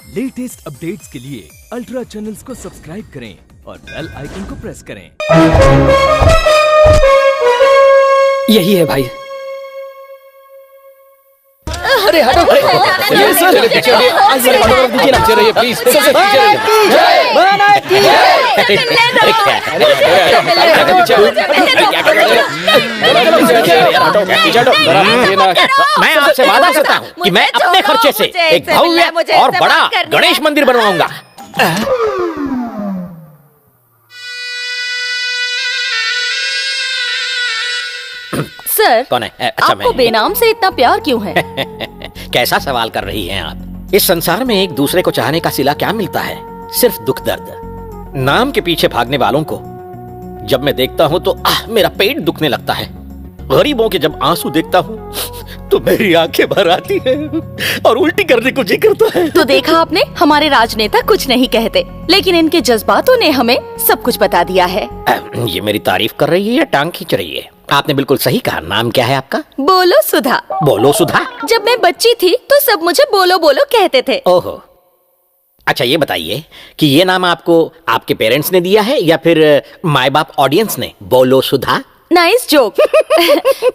Latest updates के लिए ultra channels को सब्सक्राइब करें और बेल आइकन को प्रेस करें। यही है भाई। अरे हटो, ये सर पीछे रहिए प्लीज। मैं आपसे वादा करता हूँ कि मैं अपने खर्चे से एक भव्य और बड़ा गणेश मंदिर बनवाऊंगा। सर, कौन है? अच्छा, आपको बेनाम से इतना प्यार क्यों है? कैसा सवाल कर रही हैं आप? इस संसार में एक दूसरे को चाहने का सिला क्या मिलता है? सिर्फ दुख दर्द। नाम के पीछे भागने वालों को जब मैं देखता हूँ तो मेरा पेट दुखने लगता है। गरीबों के जब आंसू देखता हूँ तो मेरी आंखें भर आती है और उल्टी करने को जी करता है। तो देखा आपने, हमारे राजनेता कुछ नहीं कहते, लेकिन इनके जज्बातों ने हमें सब कुछ बता दिया है। ये मेरी तारीफ कर रही है या टांग खींच रही है? आपने बिल्कुल सही कहा। नाम क्या है आपका? बोलो सुधा। बोलो सुधा? जब मैं बच्ची थी तो सब मुझे बोलो बोलो कहते थे। ओहो, अच्छा ये बताइए कि ये नाम आपको आपके पेरेंट्स ने दिया है या फिर माँ बाप ऑडियंस ने? बोलो सुधा। Nice joke.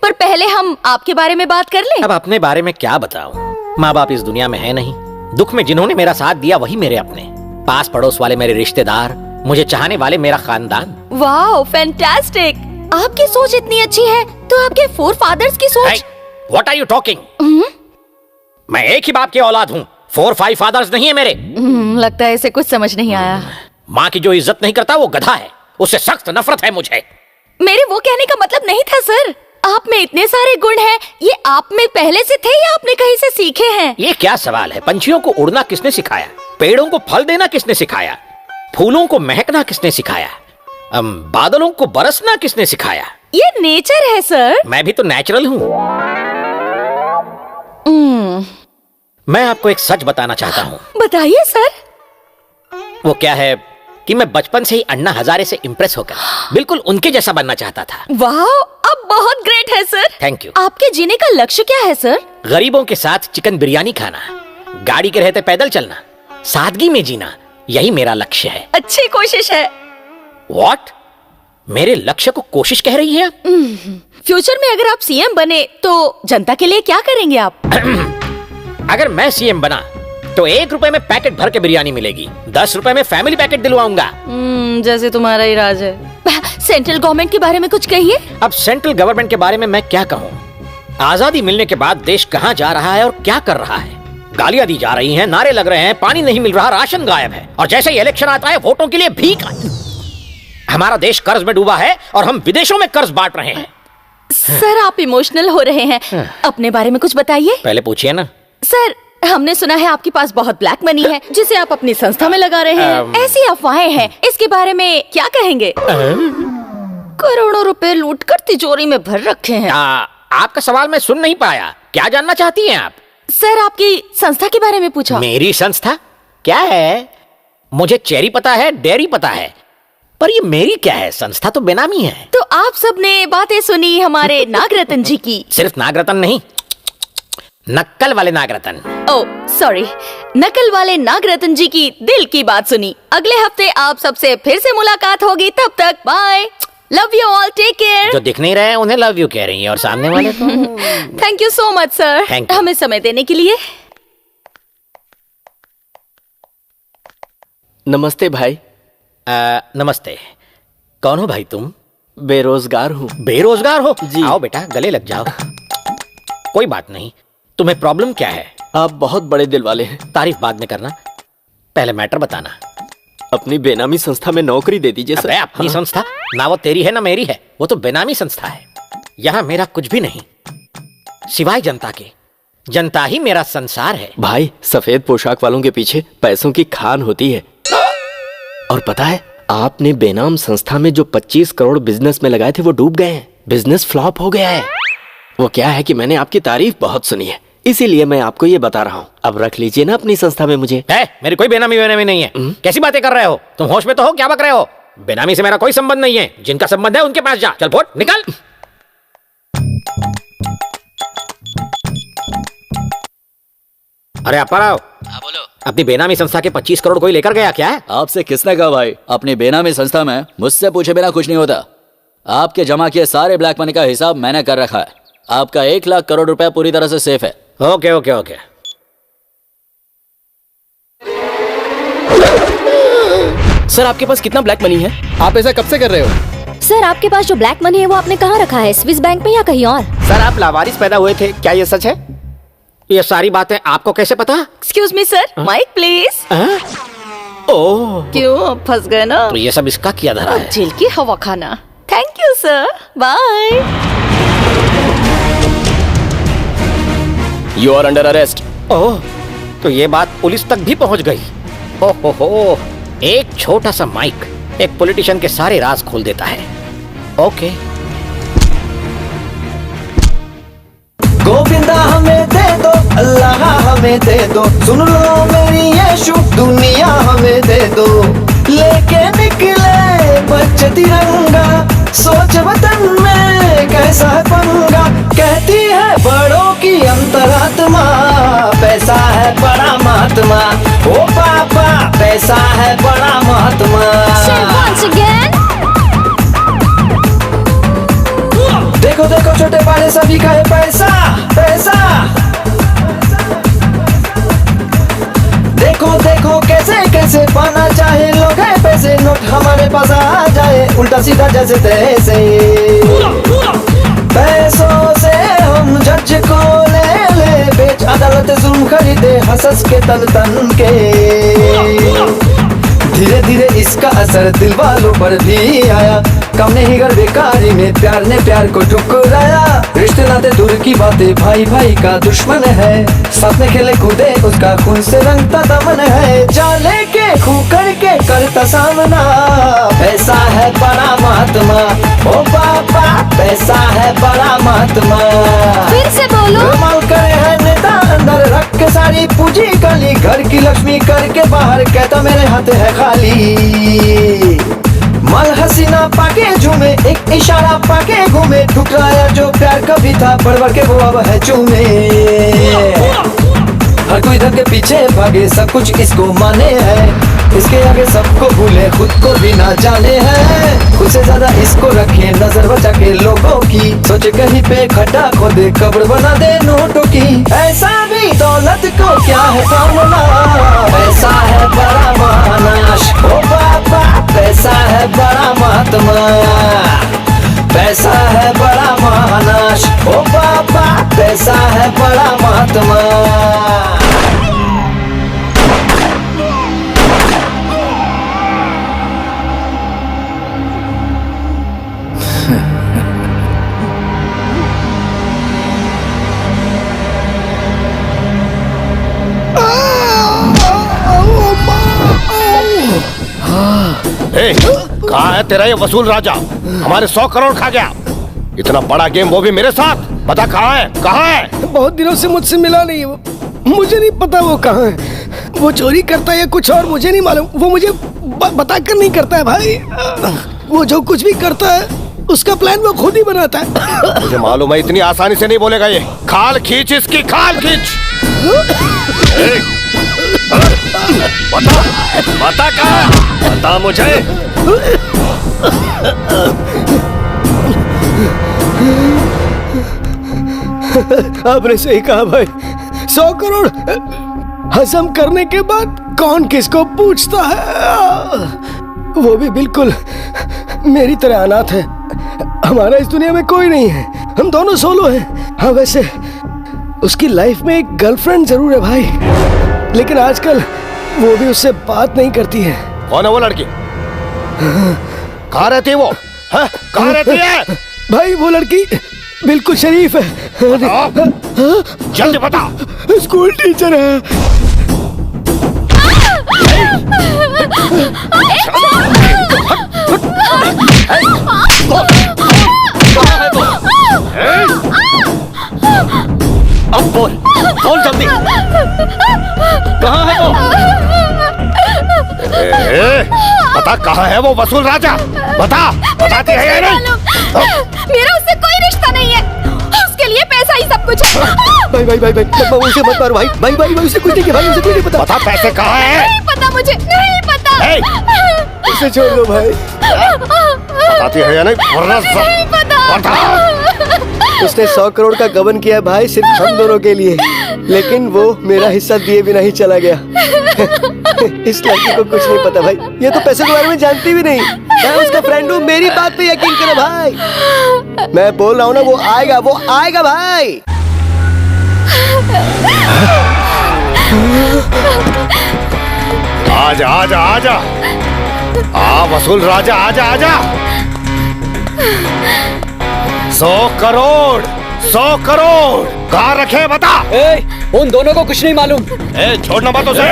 पर पहले हम आपके बारे में बात कर लें। अब अपने बारे में क्या बताऊं? माँ बाप इस दुनिया में है नहीं। दुख में जिन्होंने मेरा साथ दिया वही मेरे अपने। पास पड़ोस वाले मेरे रिश्तेदार, मुझे चाहने वाले मेरा खानदान। Wow, fantastic. आपकी सोच इतनी अच्छी है तो आपके फोर फादर्स की सोच। What are you talking? मैं एक ही बाप की औलाद हूँ, 4-5 फादर्स नहीं है मेरे। लगता है इसे कुछ समझ नहीं आया। माँ की जो इज्जत नहीं करता वो गधा है, उससे सख्त नफरत है मुझे। मेरे वो कहने का मतलब नहीं था सर। आप में इतने सारे गुण हैं, ये आप में पहले से थे या आपने कहीं से सीखे हैं? ये क्या सवाल है? पंछियों को उड़ना किसने सिखाया? पेड़ों को फल देना किसने सिखाया? फूलों को महकना किसने सिखाया? बादलों को बरसना किसने सिखाया? ये नेचर है सर। मैं भी तो नेचुरल हूँ। मैं आपको एक सच बताना चाहता हूँ। बताइए सर। वो क्या है कि मैं बचपन से ही अन्ना हजारे से इम्प्रेस होकर बिल्कुल उनके जैसा बनना चाहता था। वाह, आप बहुत ग्रेट है सर। Thank you. आपके जीने का लक्ष्य क्या है सर? गरीबों के साथ चिकन बिरयानी खाना, गाड़ी के रहते पैदल चलना, सादगी में जीना, यही मेरा लक्ष्य है। अच्छी कोशिश है। व्हाट? मेरे लक्ष्य को कोशिश कह रही है आप? फ्यूचर में अगर आप सीएम बने तो जनता के लिए क्या करेंगे आप? अगर मैं सीएम बना तो 1 रुपए में पैकेट भर के बिरयानी मिलेगी, 10 रुपए में फैमिली पैकेट दिलवाऊंगा। जैसे तुम्हारा ही राज है। सेंट्रल गवर्नमेंट के बारे में कुछ कहिए। अब सेंट्रल गवर्नमेंट के बारे में मैं क्या कहूँ? आजादी मिलने के बाद देश कहाँ जा रहा है और क्या कर रहा है? गालियां दी जा रही हैं, नारे लग रहे हैं, पानी नहीं मिल रहा, राशन गायब है, और जैसे ही इलेक्शन आता है वोटों के लिए भीख। हमारा देश कर्ज में डूबा है और हम विदेशों में कर्ज बांट रहे हैं। सर, आप इमोशनल हो रहे हैं। अपने बारे में कुछ बताइए। पहले पूछिए ना। सर, हमने सुना है आपके पास बहुत ब्लैक मनी है जिसे आप अपनी संस्था में लगा रहे हैं। ऐसी अफवाहें हैं, इसके बारे में क्या कहेंगे? करोड़ों रुपए लूटकर तिजोरी में भर रखे हैं। आपका सवाल मैं सुन नहीं पाया। क्या जानना चाहती हैं आप? सर, आपकी संस्था के बारे में पूछा। मेरी संस्था क्या है? मुझे चेरी पता है, डेयरी पता है, पर ये मेरी क्या है? संस्था तो बेनामी है। तो आप सबने बातें सुनी हमारे नागरतन जी की। सिर्फ नागरतन नहीं, नक्कल वाले नागरतन। ओह सॉरी, नकल वाले नागरतन जी की दिल की बात सुनी। अगले हफ्ते आप सबसे फिर से मुलाकात होगी। तब तक bye, love you all, take care. जो दिख नहीं रहे हैं उन्हें लव यू कह रही हैं और सामने वाले तो thank you so much sir, हमें समय देने के लिए। नमस्ते भाई। नमस्ते। कौन हो भाई तुम? बेरोजगार हूँ। बेरोजगार हो? जी। आओ बेटा, गले लग जाओ। कोई बात नहीं। तुम्हें प्रॉब्लम क्या है? आप बहुत बड़े दिल वाले हैं। तारीफ बाद में करना, पहले मैटर बताना। अपनी बेनामी संस्था में नौकरी दे दीजिए सर। अपनी संस्था? ना वो तेरी है ना मेरी है, वो तो बेनामी संस्था है। यहाँ मेरा कुछ भी नहीं सिवाय जनता के। जनता ही मेरा संसार है। भाई, सफेद पोशाक वालों के पीछे पैसों की खान होती है। और पता है, आपने बेनाम संस्था में जो 25 करोड़ बिजनेस में लगाए थे वो डूब गए हैं। बिजनेस फ्लॉप हो गया है। वो क्या है कि मैंने आपकी तारीफ बहुत सुनी है, इसीलिए मैं आपको ये बता रहा हूँ। अब रख लीजिए ना अपनी संस्था में मुझे। मेरी कोई बेनामी नहीं है। कैसी बातें कर रहे हो तुम? होश में तो हो? क्या बक रहे हो? बेनामी से मेरा कोई संबंध नहीं है। जिनका संबंध है उनके पास जा। चल फुट, निकल। अरे अपाराव। हाँ बोलो। अपनी बेनामी संस्था के 25 करोड़ कोई लेकर गया क्या? आपसे किसने कहा भाई? अपनी बेनामी संस्था में मुझसे पूछे बिना कुछ नहीं होता। आपके जमा किए सारे ब्लैक मनी का हिसाब मैंने कर रखा है। आपका 1 लाख करोड़ रुपया पूरी तरह से सेफ है। Okay okay okay. सर आपके पास कितना ब्लैक मनी है? आप ऐसा कब से कर रहे हो? सर आपके पास जो ब्लैक मनी है वो आपने कहाँ रखा है? स्विस बैंक में या कहीं और? सर आप लावारिस पैदा हुए थे, क्या ये सच है? ये सारी बातें आपको कैसे पता? Excuse me sir, mike please. Oh, क्यों फंस गए ना? तो ये सब इसका किया धरा है। जेल की हवा खाना। Thank you sir, bye. You are under arrest. Oh, तो ये बात पुलिस तक भी पहुंच गई। ओहो, एक छोटा सा माइक एक पॉलिटिशियन के सारे राज खोल देता है। ओके। गोविंदा हमें दे दो, अल्लाह हमें दे दो, सुन लो मेरी यीशु दुनिया हमें दे दो। लेके निकले बच्चे तिरंगा, सोच वतन में कैसा है पंगा। कहती है बड़ों की अंतरात्मा, पैसा है बड़ा महात्मा। ओ पापा पैसा है बड़ा महात्मा। देखो देखो छोटे बड़े सभी का है पैसा पैसा। देखो देखो कैसे कैसे पाना चाहे लोग है पैसे। नोट हमारे पास आ जाए उल्टा सीधा जैसे तैसे। पैसों से हम जज को ले बेच अदालत जुल्म खरीदे हंस के तन तन के। धीरे धीरे इसका असर दिल वालों पर भी आया। कम नहीं कर बेकारी में प्यार ने प्यार को ठुकराया। रिश्ते नाते दूर की बातें भाई भाई का दुश्मन है। साथ में खेले कूदे उसका खून से रंगता दमन है। जाले के खू करके करता सामना, पैसा है बड़ा महात्मा। ओ पापा पैसा है बड़ा महात्मा। फिर से बोलो। माल करे है नेता अंदर रख के सारी पूंजी काली। घर की लक्ष्मी करके बाहर कहता मेरे हाथ है खाली। माल हसीना पाके झूमे एक इशारा पाके घूमे। ठुकराया जो प्यार कभी था बढ़ बढ़ के वो अब है चूमे। हर कोई धन के पीछे भागे सब कुछ इसको माने है। इसके आगे सबको भूले खुद को भी ना जाने हैं। खुद से ज्यादा इसको रखे नजर बचा के लोगों की। सोचे कहीं पे खड्डा खोदे कब्र बना दे नोटों की। ऐसा भी दौलत को क्या है सामना, पैसा है बड़ा महानाश। ओ पापा पैसा है बड़ा महात्मा। पैसा है बड़ा महानाश। ओ पापा पैसा है बड़ा महात्मा। कहाँ है तेरा ये वसूल राजा? हमारे 100 करोड़ खा गया। इतना बड़ा गेम वो भी मेरे साथ। बता कहाँ है, कहाँ है? बहुत दिनों से मुझसे मिला नहीं है वो। मुझे नहीं पता वो कहाँ है। वो चोरी करता है या कुछ और मुझे नहीं मालूम। वो मुझे बताकर नहीं करता है भाई। वो जो कुछ भी करता है उसका प्लान वो खुद ही बनाता है। मुझे मालूम है इतनी आसानी से नहीं बोलेगा ये। खाल खींच इसकी, खाल खींच। बता बता कहाँ, बता मुझे। आपने सही कहा भाई। 100 करोड़ हजम करने के बाद कौन किसको पूछता है। वो भी बिल्कुल मेरी तरह अनाथ है। हमारा इस दुनिया में कोई नहीं है, हम दोनों सोलो हैं। हाँ वैसे उसकी लाइफ में एक गर्लफ्रेंड जरूर है भाई, लेकिन आजकल वो भी उससे बात नहीं करती है। कौन है वो लड़की? कहाँ रहती है वो? कहाँ रहती है? भाई वो लड़की बिल्कुल शरीफ है। जल्दी बता। स्कूल टीचर है। अब बोल, बोल जल्दी। कहाँ है वो? बता कहाँ है वो वसूल राजा? बता, बताती है या नहीं? मेरा उससे कोई रिश्ता नहीं है। उसके लिए पैसा ही सब कुछ है। भाई भाई भाई भाई उसे मत मारो भाई भाई भाई भाई उसे कुछ नहीं किया भाई, उसे कुछ नहीं पता। बता पैसे कहाँ हैं? नहीं पता मुझे, नहीं पता। उसे छोड़ दो भाई। बताती है या नहीं? वरना नहीं पता। बता। उसने 100 करोड़ का गबन किया है भाई, सिर्फ हम दोनों के लिए, लेकिन वो मेरा हिस्सा दिए बिना ही चला गया। इस लड़की को कुछ नहीं पता भाई, ये तो पैसे के बारे में जानती भी नहीं। मैं उसका फ्रेंड हूँ, मेरी बात पे यकीन करो भाई। मैं बोल रहा हूँ ना, वो आएगा भाई। आजा आजा आजा, वसूल राजा, आजा आजा। 100 करोड़ 100 करोड़ कहाँ रखे बता। उन दोनों को कुछ नहीं मालूम। छोड़ना मत उसे।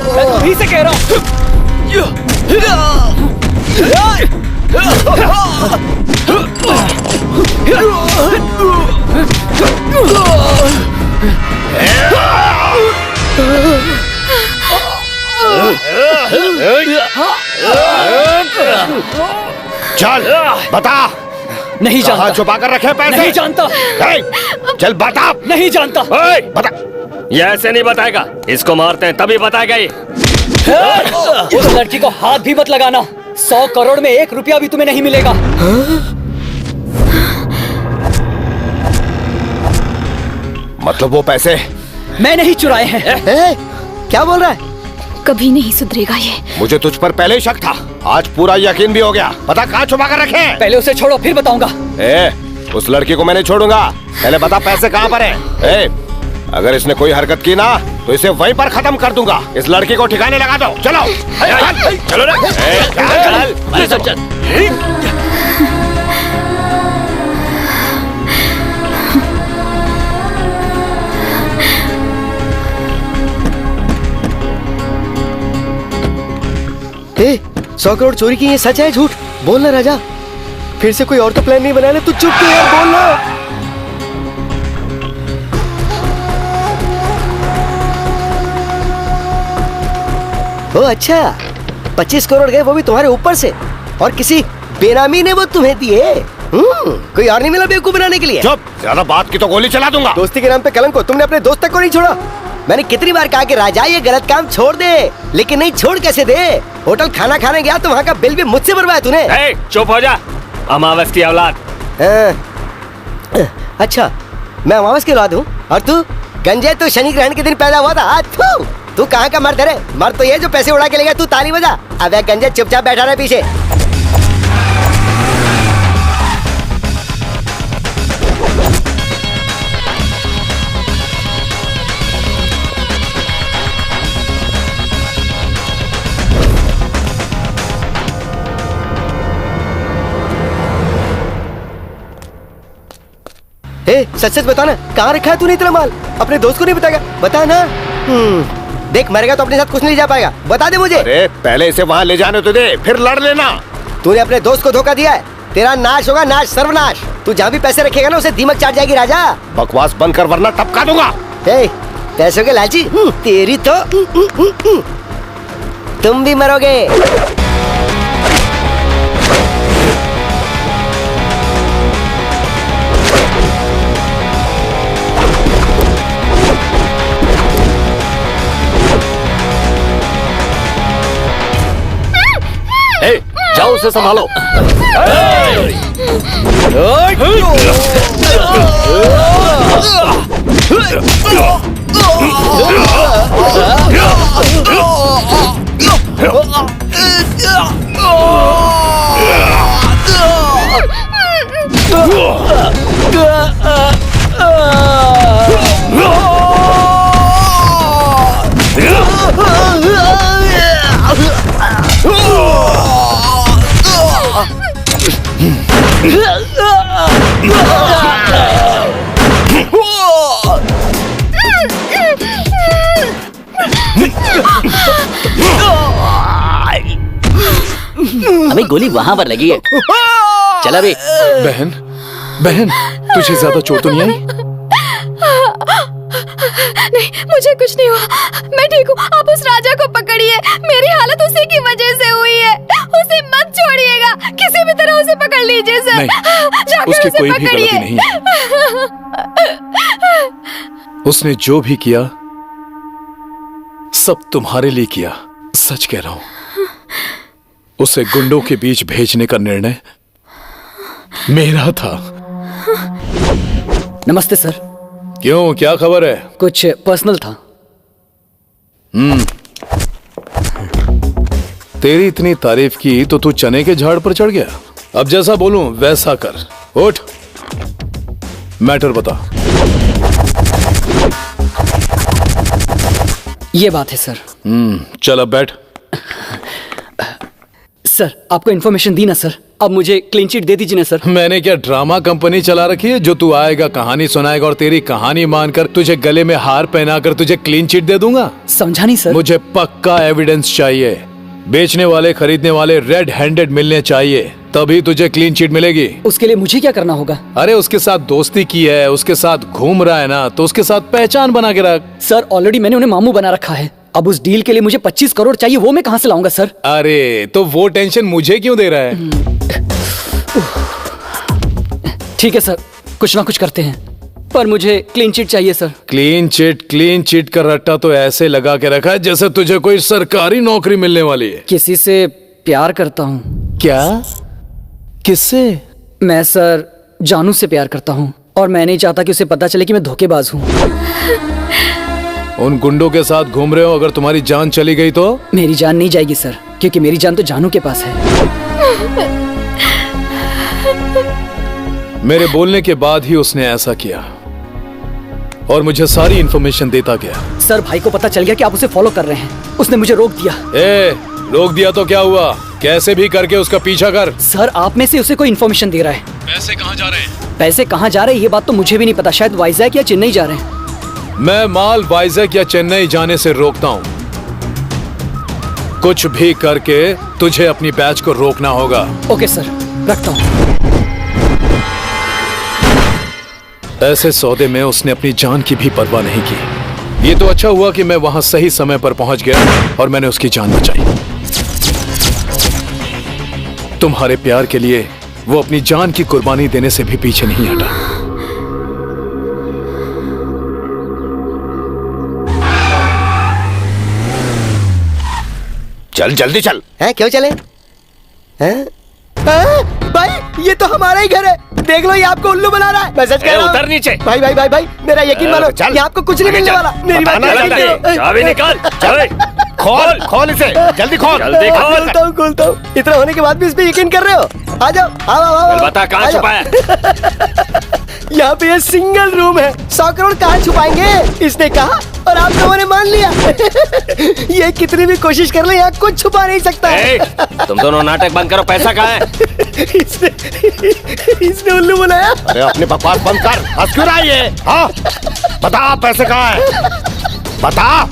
मैं तुम्हीं से कह रहा हूँ। चल बता, नहीं जानता। कहाँ छुपा कर रखे पैसे? नहीं जानता। चल बता। नहीं जानता। बता। ये ऐसे नहीं बताएगा, इसको मारते हैं तभी बताएगा ये। उस लड़की को हाथ भी मत लगाना, 100 करोड़ में 1 रुपया भी तुम्हें नहीं मिलेगा। मतलब वो पैसे मैं नहीं चुराए हैं। क्या बोल रहा है? कभी नहीं सुधरेगा ये। मुझे तुझ पर पहले ही शक था, आज पूरा यकीन भी हो गया। बता कहाँ छुपा कर रखे हैं? पहले उसे छोड़ो फिर बताऊंगा। उस लड़की को मैं नहीं छोड़ूंगा, पहले बता पैसे कहाँ पर हैं? अगर इसने कोई हरकत की ना तो इसे वहीं पर खत्म कर दूंगा। इस लड़की को ठिकाने लगा दो। चलो चलो ए, 100 करोड़ चोरी की ये सच है झूठ? बोलना राजा, फिर से कोई और तो प्लान नहीं बना ले। तू चुप क्यों यार, बोलना। ओ अच्छा, 25 करोड़ गए वो भी तुम्हारे ऊपर से, और किसी बेनामी ने वो तुम्हें दिए। कोई और नहीं मिला बेवकूफ बनाने के लिए? चुप, ज्यादा बात की तो गोली चला दूंगा। दोस्ती के नाम पे कलंक को तुमने अपने दोस्त तक को नहीं छोड़ा। मैंने कितनी बार कहा कि राजा ये गलत काम छोड़ दे, लेकिन नहीं, छोड़ कैसे दे। होटल खाना खाने गया तो वहाँ का बिल भी मुझसे भरवाया तूने। चुप हो जा, अमावस की औलाद। अच्छा, मैं अमावस की औलाद हूँ और तू गंजे, तू शनि ग्रहण के दिन पैदा हुआ था। तू कहाँ का मर्द है? मर्द तो ये जो पैसे उड़ा के ले गया। तू ताली बजा। अबे गंजे, चुपचाप बैठा रहे पीछे। सच सच बता ना, कहाँ रखा है तूने इतना माल? अपने दोस्त को नहीं बताएगा? बता ना। देख, मरेगा तो अपने साथ कुछ नहीं जा पाएगा। बता दे मुझे। अरे पहले इसे वहाँ ले जाने तो दे, फिर लड़ लेना। तूने अपने दोस्त को धोखा दिया है, तेरा नाश होगा, नाश, सर्वनाश। तू जहाँ भी पैसे रखेगा ना, उसे दीमक चाट जाएगी राजा। बकवास बंद कर वरना टपका दूंगा। पैसों के लालची, तेरी तो तुम भी मरोगे। जाओ उसे संभालो। अबे गोली वहां पर लगी है। चल अबे। बहन, बहन, तुझे ज्यादा चोट तो नहीं आई? नहीं, मुझे कुछ नहीं हुआ, मैं ठीक हूँ। आप उस राजा को पकड़िए, मेरी हालत उसी की वजह से हुई है। उसे मत छोड़िएगा, किसी भी तरह उसे पकड़ लीजिए। लीजिए सर। नहीं, जाकर उसकी उसे कोई भी गलती पकड़िए। नहीं उसने जो भी किया सब तुम्हारे लिए किया। सच कह रहा हूं, उसे गुंडों के बीच भेजने का निर्णय मेरा था। नमस्ते सर। क्यों, क्या खबर है? कुछ पर्सनल था। तेरी इतनी तारीफ की तो तू चने के झाड़ पर चढ़ गया। अब जैसा बोलूं वैसा कर। उठ, मैटर बता। ये बात है सर। चल अब बैठ। सर आपको इन्फॉर्मेशन दी ना सर, अब मुझे क्लीन चिट दे दीजिए ना सर। मैंने क्या ड्रामा कंपनी चला रखी है जो तू आएगा कहानी सुनाएगा और तेरी कहानी मानकर तुझे गले में हार पहनाकर तुझे क्लीन चिट दे दूंगा? समझा नहीं सर। मुझे पक्का एविडेंस चाहिए। बेचने वाले खरीदने वाले रेड हैंडेड मिलने चाहिए, तभी तुझे क्लीन चिट मिलेगी। उसके लिए मुझे क्या करना होगा? अरे उसके साथ दोस्ती की है, उसके साथ घूम रहा है ना, तो उसके साथ पहचान बना के रख। सर ऑलरेडी मैंने उन्हें मामू बना रखा है। अब उस डील के लिए मुझे 25 करोड़ चाहिए, वो मैं कहां से लाऊंगा सर? अरे तो वो टेंशन मुझे क्यों दे रहा है? ठीक है सर, कुछ ना कुछ करते हैं, पर मुझे क्लीन चिट चाहिए सर। क्लीन चिट का रट्टा तो ऐसे लगा के रखा है जैसे तुझे कोई सरकारी नौकरी मिलने वाली है। किसी से प्यार करता हूँ। क्या? किससे? मैं सर जानू से प्यार करता हूँ और मैं नहीं चाहता कि उसे पता चले कि मैं धोखेबाज हूँ। उन गुंडों के साथ घूम रहे हो, अगर तुम्हारी जान चली गई तो? मेरी जान नहीं जाएगी सर, क्योंकि मेरी जान तो जानू के पास है। मेरे बोलने के बाद ही उसने ऐसा किया और मुझे सारी इन्फॉर्मेशन देता गया। सर भाई को पता चल गया कि आप उसे फॉलो कर रहे हैं, उसने मुझे रोक दिया। रोक दिया तो क्या हुआ? कैसे भी करके उसका पीछा कर। सर आप में से उसे कोई इन्फॉर्मेशन दे रहा है। पैसे कहाँ जा रहे हैं? पैसे कहाँ जा रहे हैं ये बात तो मुझे भी नहीं पता, शायद वाइजैक या चेन्नई जा रहे हैं। मैं माल वाइजैक या चेन्नई जाने से रोकता हूँ। कुछ भी करके तुझे अपनी बैच को रोकना होगा। ओके सर, रखता हूँ। ऐसे सौदे में उसने अपनी जान की भी परवाह नहीं की। ये तो अच्छा हुआ कि मैं वहां सही समय पर पहुंच गया और मैंने उसकी जान बचाई। तुम्हारे प्यार के लिए वो अपनी जान की कुर्बानी देने से भी पीछे नहीं हटा। चल जल्दी चल। हैं, क्यों चले? हैं? भाई ये तो हमारा ही घर है, देख लो ये आपको उल्लू बना रहा है। मैं सच कह रहा हूं। उतर नीचे। भाई भाई भाई भाई मेरा यकीन मानो, चल। ये आपको कुछ नहीं मिलने वाला। मेरी बात करो। चाबी निकाल। चल खोल खोल इसे, जल्दी खोल। जल्दी खोलता हूँ। इतना होने के बाद भी इस पे यकीन कर रहे हो? आ जाओ, आओ आओ आओ। बता कहाँ छुपाया? यहाँ पे ये सिंगल रूम है, 100 करोड़ कहाँ छुपाएंगे इसने कहा और आप लोगों ने मान लिया। ये कितनी भी कोशिश कर ले यहाँ कुछ छुपा नहीं सकता है। तुम दोनों नाटक बंद करो, पैसा कहाँ है? इसने उल्लू बनाया। अरे अपनी बकवास बंद कर, हंस क्यों रहा है ये? हाँ बता पैसे कहाँ है, बता।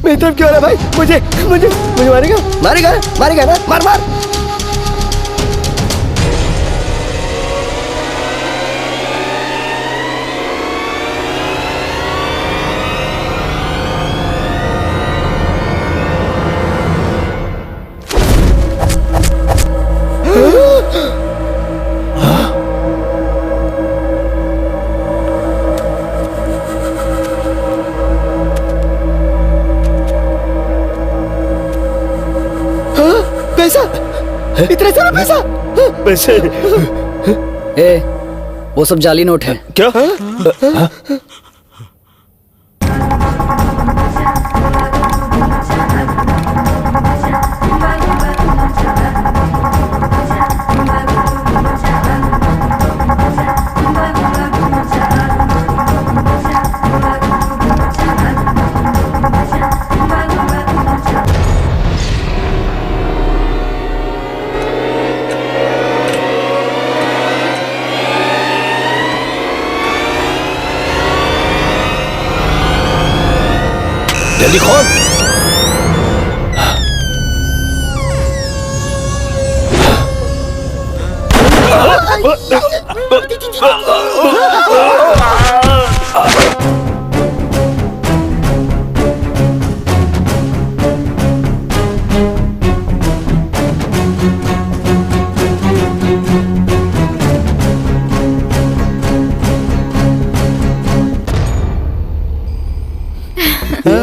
मेरी तरफ क्यों आ रहा भाई? मुझे मुझे मुझे मारेगा मारेगा मारेगा ना, मार मार। पैसा, इतना सारा पैसा। पैसे ए, वो सब जाली नोट है। क्या? जल्दी खोल।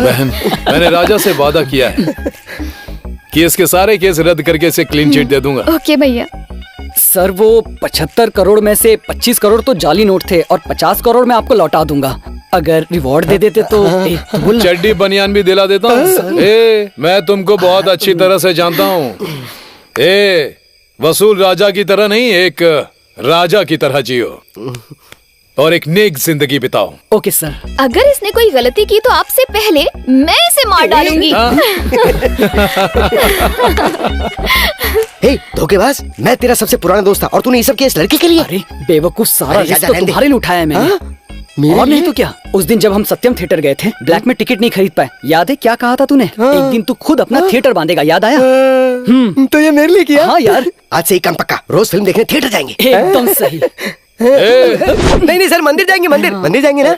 बहन, मैंने राजा से वादा किया है कि इसके सारे केस रद्द करके इसे क्लीन चिट दे दूंगा। ओके भैया। सर वो 75 करोड़ में से 25 करोड़ तो जाली नोट थे और 50 करोड़ मैं आपको लौटा दूंगा। अगर रिवॉर्ड दे देते तो चड्डी बनियान भी दिला देता हूँ। मैं तुमको बहुत अच्छी तरह से जानता हूँ। वसूल राजा की तरह नहीं, एक राजा की तरह जियो और एक नेक जिंदगी बिताओ। Okay sir. अगर इसने कोई गलती की तो आपसे पहले मैं इसे मार डालूंगी। हे धोखेबाज, मैं तेरा सबसे पुराना दोस्त था और तूने ये सब किया इस लड़की के लिए? अरे बेवकूफ, सारा अरे रिस्क तो तुम्हारे लिए उठाया है मैंने। और नहीं तो क्या, उस दिन जब हम सत्यम थिएटर गए थे, ब्लैक में टिकट नहीं खरीद पाए, याद है क्या कहा था तूने? एक दिन तू खुद अपना थिएटर बांधेगा, याद आया? तो ये मेरे लिए किया? हाँ यार, आज से ही काम पक्का, रोज फिल्म देखने थिएटर जाएंगे। एकदम सही। नहीं सर, मंदिर जाएंगे, मंदिर जाएंगे ना।